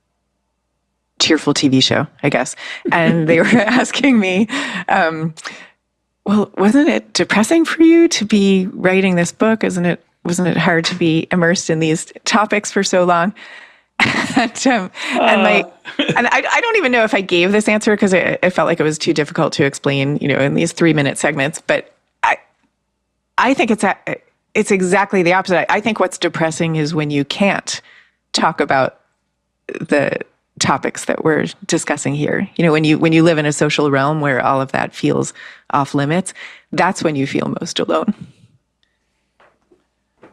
Speaker 2: cheerful TV show, I guess. And they were asking me, well, wasn't it depressing for you to be writing this book? Wasn't it hard to be immersed in these topics for so long? And I don't even know if I gave this answer because it felt like it was too difficult to explain, in these 3-minute segments. But I think it's exactly the opposite. I think what's depressing is when you can't talk about the topics that we're discussing here. You know, when you live in a social realm where all of that feels off limits, that's when you feel most alone.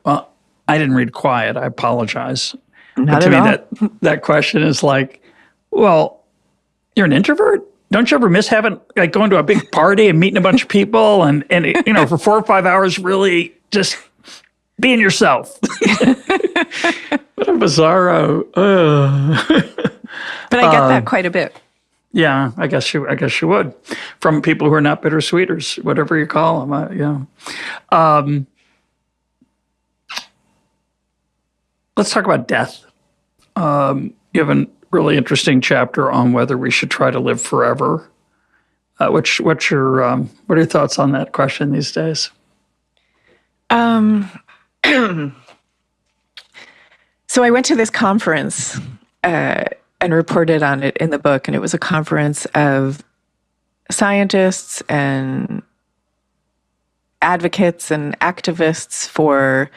Speaker 1: Well, I didn't read Quiet. I apologize.
Speaker 2: Not
Speaker 1: but to
Speaker 2: at
Speaker 1: me,
Speaker 2: all.
Speaker 1: that question is like, well, you're an introvert? Don't you ever miss going to a big party and meeting a bunch of people and you know, for 4 or 5 hours really just being yourself? What a bizarro.
Speaker 2: But I get that quite a bit.
Speaker 1: Yeah, I guess you would, from people who are not bittersweeters, whatever you call them. Let's talk about death. You have a really interesting chapter on whether we should try to live forever. What are your thoughts on that question these days?
Speaker 2: So I went to this conference and reported on it in the book, and it was a conference of scientists and advocates and activists for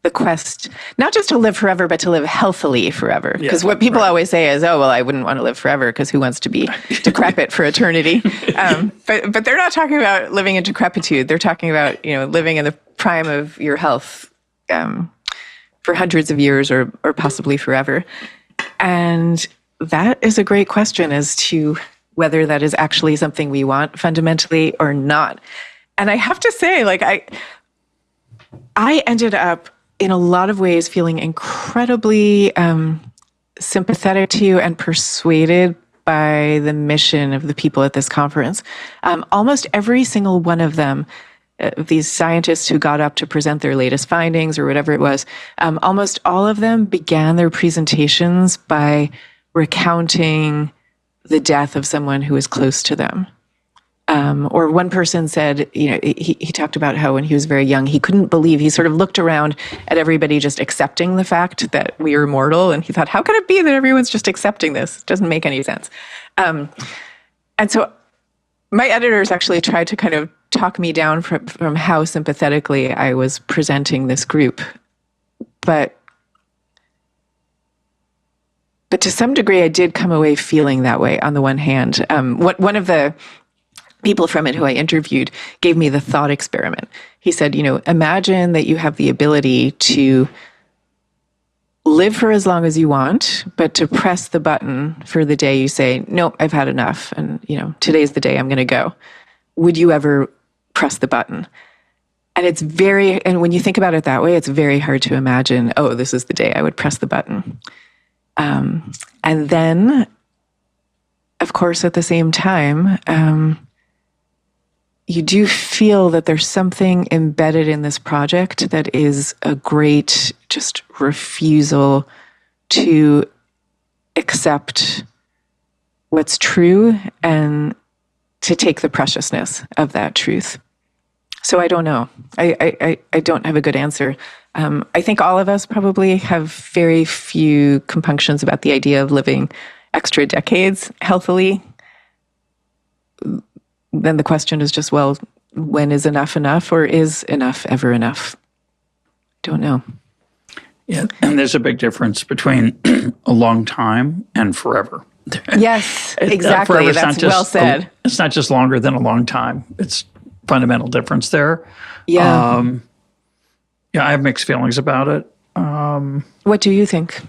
Speaker 2: the quest, not just to live forever, but to live healthily forever. Because what people always say is, oh, well, I wouldn't want to live forever because who wants to be decrepit for eternity? But they're not talking about living in decrepitude. They're talking about, you know, living in the prime of your health for hundreds of years or possibly forever. And that is a great question as to whether that is actually something we want fundamentally or not. And I have to say, like, I ended up in a lot of ways feeling incredibly sympathetic to and persuaded by the mission of the people at this conference. Almost every single one of them, these scientists who got up to present their latest findings or whatever it was, almost all of them began their presentations by recounting the death of someone who was close to them. Or one person said, you know, he talked about how when he was very young, he couldn't believe, he sort of looked around at everybody just accepting the fact that we are mortal. And he thought, how can it be that everyone's just accepting this? It doesn't make any sense. And so my editors actually tried to kind of talk me down from how sympathetically I was presenting this group. But to some degree, I did come away feeling that way on the one hand. One of the people from it who I interviewed gave me the thought experiment. He said, you know, imagine that you have the ability to live for as long as you want, but to press the button for the day you say, nope, I've had enough. And, you know, today's the day I'm going to go. Would you ever press the button? And when you think about it that way, it's very hard to imagine, oh, this is the day I would press the button. And then, of course, at the same time, you do feel that there's something embedded in this project that is a great just refusal to accept what's true and to take the preciousness of that truth. So I don't know. I don't have a good answer. I think all of us probably have very few compunctions about the idea of living extra decades healthily. Then the question is just, well, when is enough, or is enough ever enough? Don't know.
Speaker 1: Yeah, and there's a big difference between a long time and forever.
Speaker 2: Yes, exactly. That's well said.
Speaker 1: It's not just longer than a long time. It's fundamental difference there.
Speaker 2: Yeah.
Speaker 1: I have mixed feelings about it.
Speaker 2: What do you think?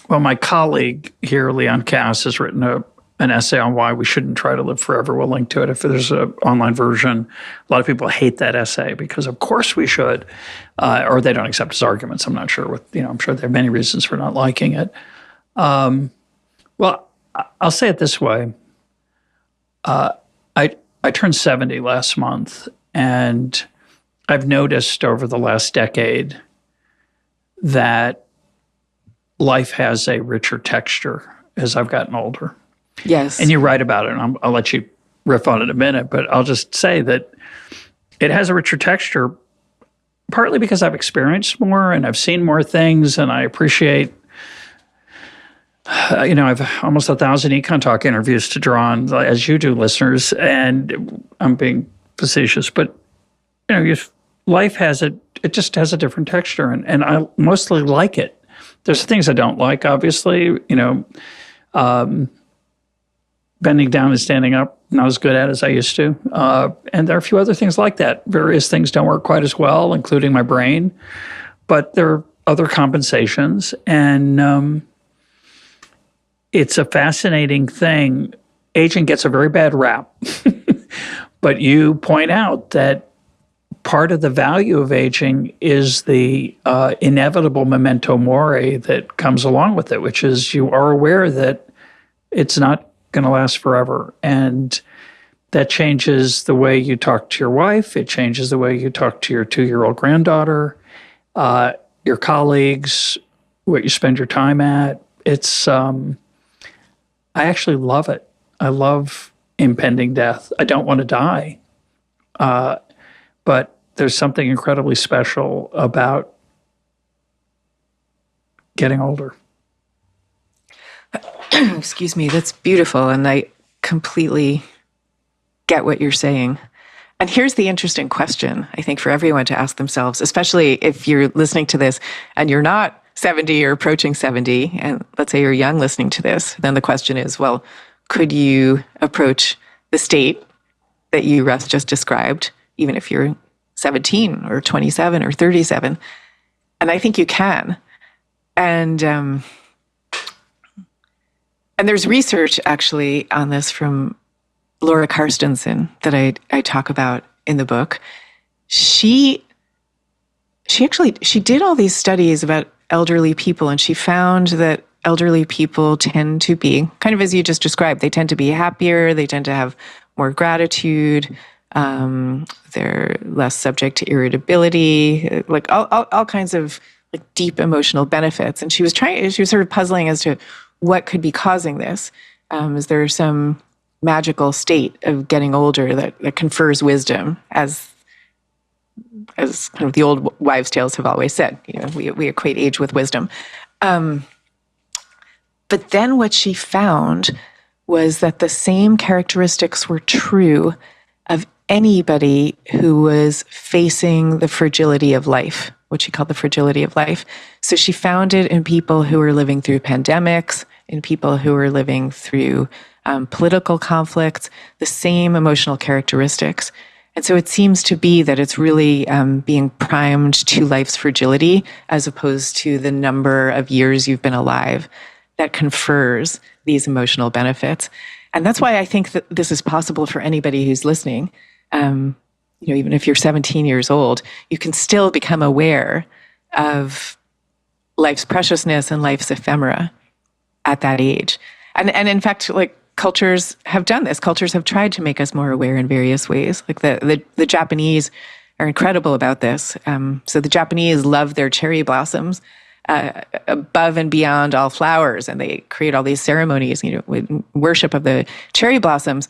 Speaker 1: Well, my colleague here, Leon Cass, has written an essay on why we shouldn't try to live forever. We'll link to it if there's an online version. A lot of people hate that essay because, of course, we should, or they don't accept his arguments. I'm not sure I'm sure there are many reasons for not liking it. Well, I'll say it this way. I turned 70 last month, and I've noticed over the last decade that life has a richer texture as I've gotten older.
Speaker 2: Yes.
Speaker 1: And you write about it, and I'll let you riff on it in a minute, but I'll just say that it has a richer texture, partly because I've experienced more and I've seen more things, and I appreciate, I've almost 1,000 EconTalk interviews to draw on, as you do, listeners, and I'm being facetious, but, life it just has a different texture, and I mostly like it. There's things I don't like, obviously, Bending down and standing up, not as good at as I used to. And there are a few other things like that. Various things don't work quite as well, including my brain. But there are other compensations. And it's a fascinating thing. Aging gets a very bad rap. But you point out that part of the value of aging is the inevitable memento mori that comes along with it, which is you are aware that it's not going to last forever. And that changes the way you talk to your wife. It changes the way you talk to your 2-year-old granddaughter, your colleagues, what you spend your time at. It's, I actually love it. I love impending death. I don't want to die. But there's something incredibly special about getting older.
Speaker 2: Excuse me, that's beautiful. And I completely get what you're saying. And here's the interesting question, I think, for everyone to ask themselves, especially if you're listening to this and you're not 70 or approaching 70, and let's say you're young listening to this, then the question is, well, could you approach the state that you, Russ, just described, even if you're 17 or 27 or 37? And I think you can. And there's research actually on this from Laura Carstensen that I talk about in the book. She did all these studies about elderly people, and she found that elderly people tend to be, kind of as you just described, they tend to be happier, they tend to have more gratitude, they're less subject to irritability, like all kinds of like deep emotional benefits. And she was sort of puzzling as to what could be causing this. Is there some magical state of getting older that confers wisdom, as kind of the old wives' tales have always said? You know, we equate age with wisdom. But then what she found was that the same characteristics were true of anybody who was facing the fragility of life, what she called the fragility of life. So she found it in people who were living through pandemics, in people who were living through political conflicts, the same emotional characteristics. And so it seems to be that it's really being primed to life's fragility as opposed to the number of years you've been alive that confers these emotional benefits. And that's why I think that this is possible for anybody who's listening. Even if you're 17 years old, you can still become aware of life's preciousness and life's ephemera at that age. And in fact, like, cultures have done this. Cultures have tried to make us more aware in various ways. Like the Japanese are incredible about this. So the Japanese love their cherry blossoms above and beyond all flowers, and they create all these ceremonies, with worship of the cherry blossoms.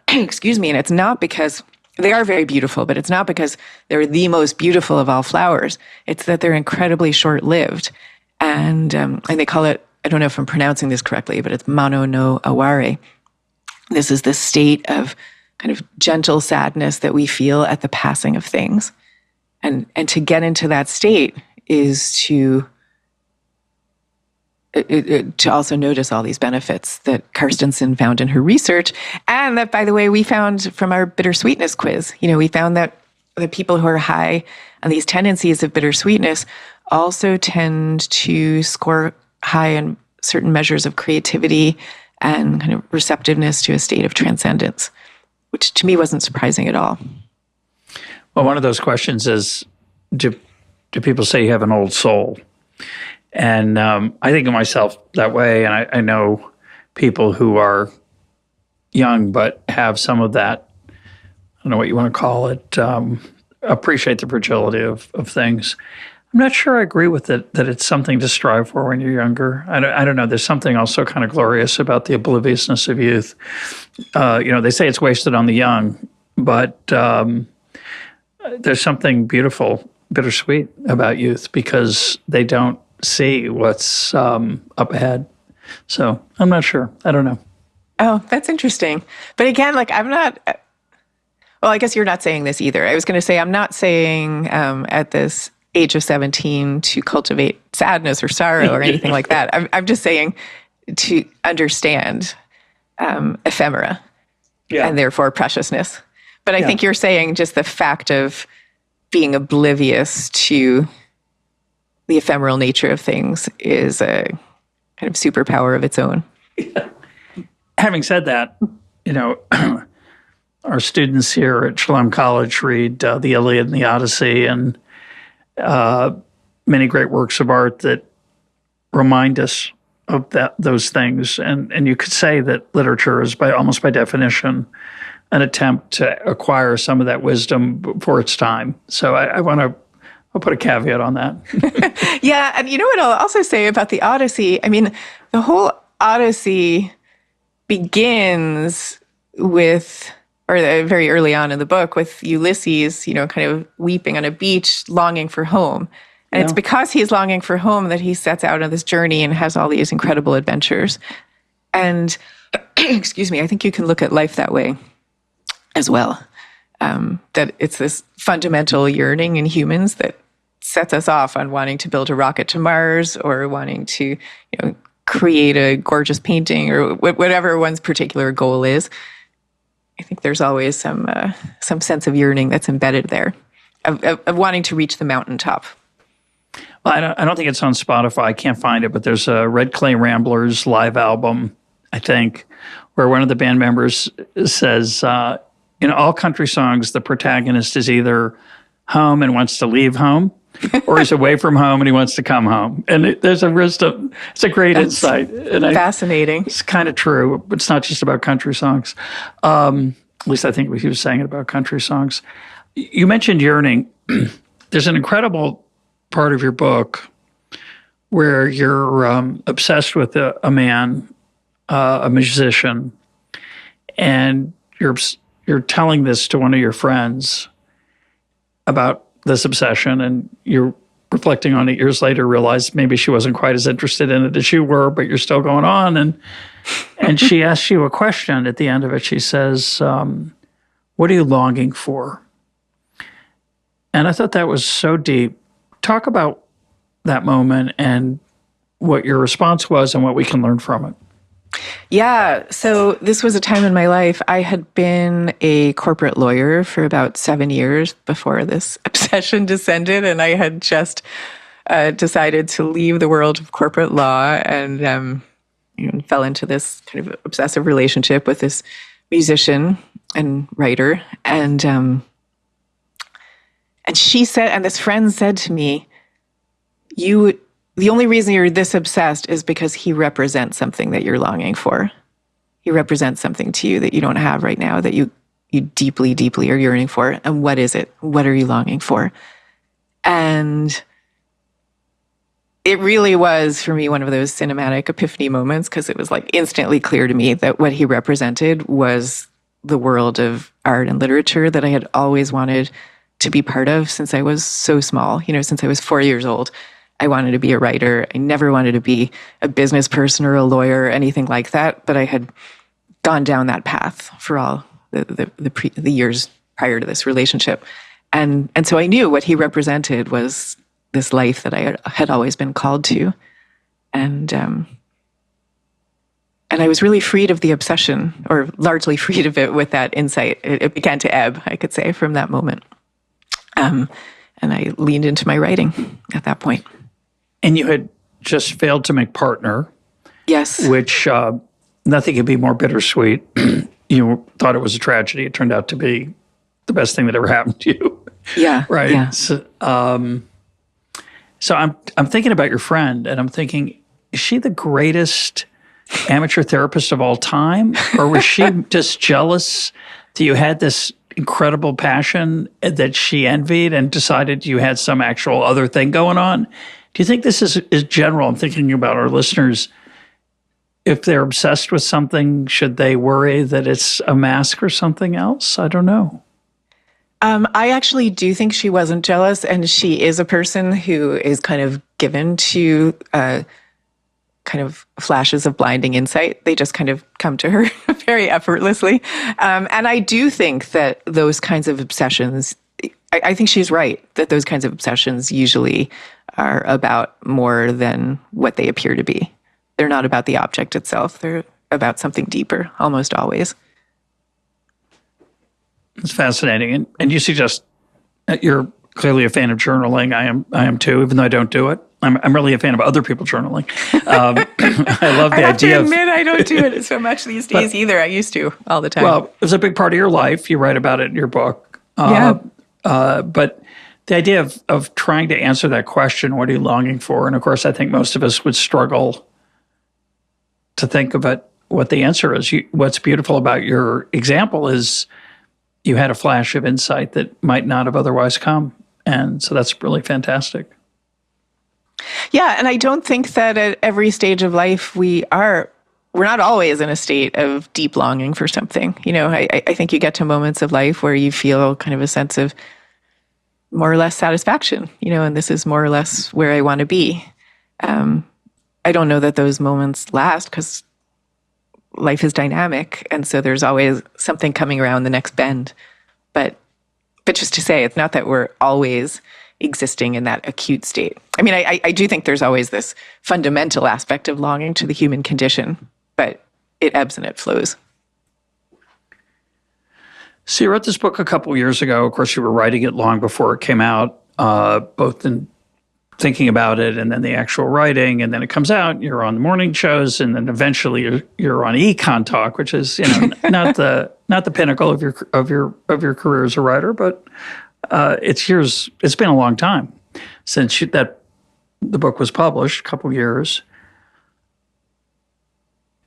Speaker 2: Excuse me. And it's not because they are very beautiful, but it's not because they're the most beautiful of all flowers. It's that they're incredibly short-lived, and they call it, I don't know if I'm pronouncing this correctly, but it's mano no aware. This is the state of kind of gentle sadness that we feel at the passing of things. And to get into that state is to also notice all these benefits that Carstensen found in her research, and that, by the way, we found from our bittersweetness quiz. We found that the people who are high on these tendencies of bittersweetness also tend to score high in certain measures of creativity and kind of receptiveness to a state of transcendence, which to me wasn't surprising at all.
Speaker 1: Well, one of those questions is, do people say you have an old soul? And I think of myself that way, and I know people who are young but have some of that, I don't know what you want to call it, appreciate the fragility of things. I'm not sure I agree with it, that it's something to strive for when you're younger. I don't know. There's something also kind of glorious about the obliviousness of youth. They say it's wasted on the young, but there's something beautiful, bittersweet about youth because they don't see what's up ahead. So I'm not sure. I don't know.
Speaker 2: Oh, that's interesting. But again, I'm not... Well, I guess you're not saying this either. I was going to say, I'm not saying at this age of 17 to cultivate sadness or sorrow or anything like that. I'm just saying to understand ephemera and therefore preciousness. But I think you're saying just the fact of being oblivious to the ephemeral nature of things is a kind of superpower of its own.
Speaker 1: Having said that, our students here at Shalom College read the Iliad and the Odyssey and many great works of art that remind us of those things. And you could say that literature is almost by definition an attempt to acquire some of that wisdom before its time. So I'll put a caveat on that.
Speaker 2: Yeah, and you know what I'll also say about the Odyssey? I mean, the whole Odyssey begins with, or very early on in the book, with Ulysses, kind of weeping on a beach, longing for home. And it's because he's longing for home that he sets out on this journey and has all these incredible adventures. And, excuse me, I think you can look at life that way as well. That it's this fundamental yearning in humans that sets us off on wanting to build a rocket to Mars or wanting to, create a gorgeous painting or whatever one's particular goal is. I think there's always some sense of yearning that's embedded there, of wanting to reach the mountaintop.
Speaker 1: Well, I don't think it's on Spotify. I can't find it, but there's a Red Clay Ramblers live album, I think, where one of the band members says, in all country songs, the protagonist is either home and wants to leave home, or he's away from home and he wants to come home. And there's a wisdom. It's a great insight. And
Speaker 2: fascinating.
Speaker 1: It's kind of true. It's not just about country songs. At least I think what he was saying about country songs. You mentioned yearning. There's an incredible part of your book where you're obsessed with a man, a musician, and you're telling this to one of your friends about this obsession, and you're reflecting on it years later, realize maybe she wasn't quite as interested in it as you were, but you're still going on. And she asks you a question at the end of it. She says, what are you longing for? And I thought that was so deep. Talk about that moment and what your response was and what we can learn from it.
Speaker 2: Yeah. So this was a time in my life. I had been a corporate lawyer for about 7 years before this obsession descended. And I had just decided to leave the world of corporate law and fell into this kind of obsessive relationship with this musician and writer. And she said, and this friend said to me, the only reason you're this obsessed is because he represents something that you're longing for. He represents something to you that you don't have right now, that you deeply, deeply are yearning for. And what is it? What are you longing for? And it really was, for me, one of those cinematic epiphany moments, because it was like instantly clear to me that what he represented was the world of art and literature that I had always wanted to be part of since I was so small, since I was 4 years old. I wanted to be a writer. I never wanted to be a business person or a lawyer or anything like that, but I had gone down that path for all the years prior to this relationship. And so I knew what he represented was this life that I had always been called to. And I was really freed of the obsession, or largely freed of it with that insight. It began to ebb, I could say, from that moment. And I leaned into my writing at that point.
Speaker 1: And you had just failed to make partner.
Speaker 2: Yes.
Speaker 1: Which nothing could be more bittersweet. You thought it was a tragedy. It turned out to be the best thing that ever happened to you.
Speaker 2: Yeah.
Speaker 1: Right.
Speaker 2: Yeah.
Speaker 1: So I'm thinking about your friend, and I'm thinking, is she the greatest amateur therapist of all time? Or was she just jealous that you had this incredible passion that she envied and decided you had some actual other thing going on? Do you think this is general? I'm thinking about our listeners. If they're obsessed with something, should they worry that it's a mask or something else? I don't know.
Speaker 2: I actually do think she wasn't jealous, and she is a person who is kind of given to kind of flashes of blinding insight. They just kind of come to her very effortlessly. And I do think that those kinds of obsessions, I think she's right, that those kinds of obsessions usually are about more than what they appear to be. They're not about the object itself. They're about something deeper, almost always.
Speaker 1: It's fascinating. And you suggest that you're clearly a fan of journaling. I am too, even though I don't do it. I'm really a fan of other people journaling. I love the idea.
Speaker 2: I have to admit, I don't do it so much these days either. I used to all the time.
Speaker 1: Well, it's a big part of your life. You write about it in your book. But the idea of trying to answer that question, what are you longing for? And of course, I think most of us would struggle to think about what the answer is. What's beautiful about your example is you had a flash of insight that might not have otherwise come. And so that's really fantastic.
Speaker 2: Yeah, and I don't think that at every stage of life we're not always in a state of deep longing for something. You know, I think you get to moments of life where you feel kind of a sense of more or less satisfaction, you know, and this is more or less where I want to be. I don't know that those moments last because life is dynamic, and so there's always something coming around the next bend. But just to say, it's not that we're always existing in that acute state. I mean, I do think there's always this fundamental aspect of longing to the human condition, but it ebbs and it flows.
Speaker 1: So you wrote this book a couple years ago. Of course, you were writing it long before it came out, both in thinking about it and then the actual writing, and then it comes out. You're on the morning shows, and then eventually you're on EconTalk, which is not the pinnacle of your career as a writer, but it's been a long time since the book was published, a couple years.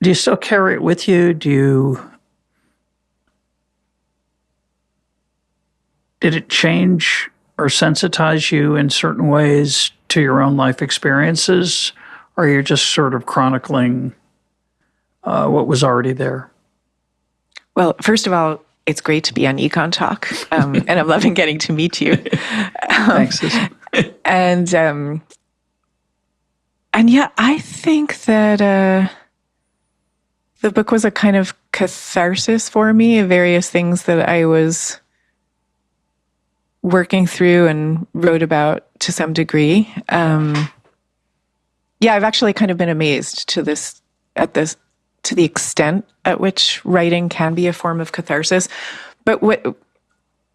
Speaker 1: Do you still carry it with you? Did it change or sensitize you in certain ways to your own life experiences, or you're just sort of chronicling what was already there?
Speaker 2: Well, first of all, it's great to be on EconTalk, and I'm loving getting to meet you.
Speaker 1: Thanks, Susan.
Speaker 2: And yeah, I think that the book was a kind of catharsis for me of various things that I was working through and wrote about to some degree. Yeah, I've actually kind of been amazed to the extent at which writing can be a form of catharsis. But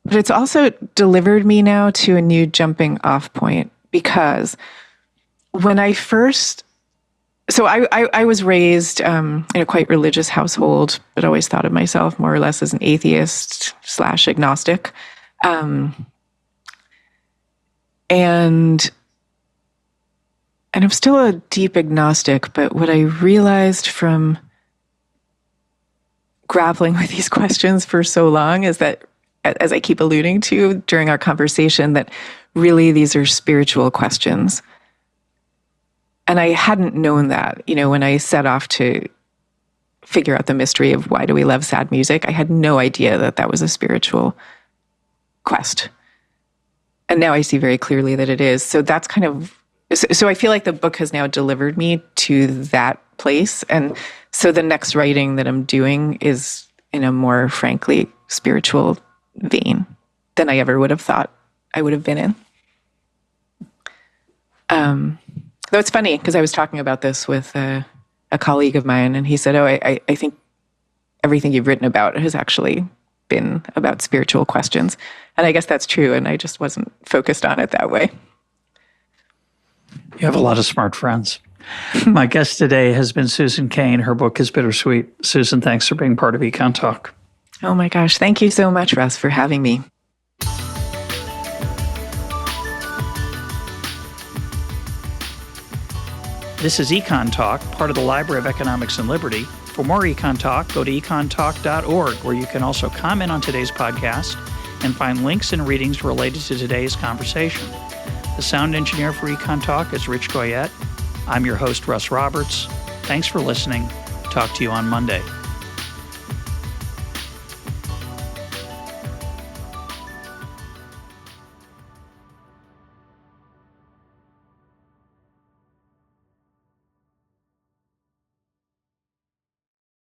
Speaker 2: it's also delivered me now to a new jumping off point, because when I first, so I was raised in a quite religious household, but always thought of myself more or less as an atheist / agnostic. And I'm still a deep agnostic, but what I realized from grappling with these questions for so long is that, as I keep alluding to during our conversation, that really these are spiritual questions. And I hadn't known that, when I set off to figure out the mystery of why do we love sad music, I had no idea that that was a spiritual quest. And now I see very clearly that it is. So that's so I feel like the book has now delivered me to that place. And so the next writing that I'm doing is in a more frankly spiritual vein than I ever would have thought I would have been in. Though it's funny, because I was talking about this with a colleague of mine, and he said, I think everything you've written about has actually been about spiritual questions. And I guess that's true, and I just wasn't focused on it that way.
Speaker 1: You have a lot of smart friends. My guest today has been Susan Cain. Her book is Bittersweet. Susan, thanks for being part of EconTalk.
Speaker 2: Oh my gosh, thank you so much, Russ, for having me.
Speaker 1: This is EconTalk, part of the Library of Economics and Liberty. For more EconTalk, go to econtalk.org, where you can also comment on today's podcast and find links and readings related to today's conversation. The sound engineer for EconTalk is Rich Goyette. I'm your host, Russ Roberts. Thanks for listening. Talk to you on Monday.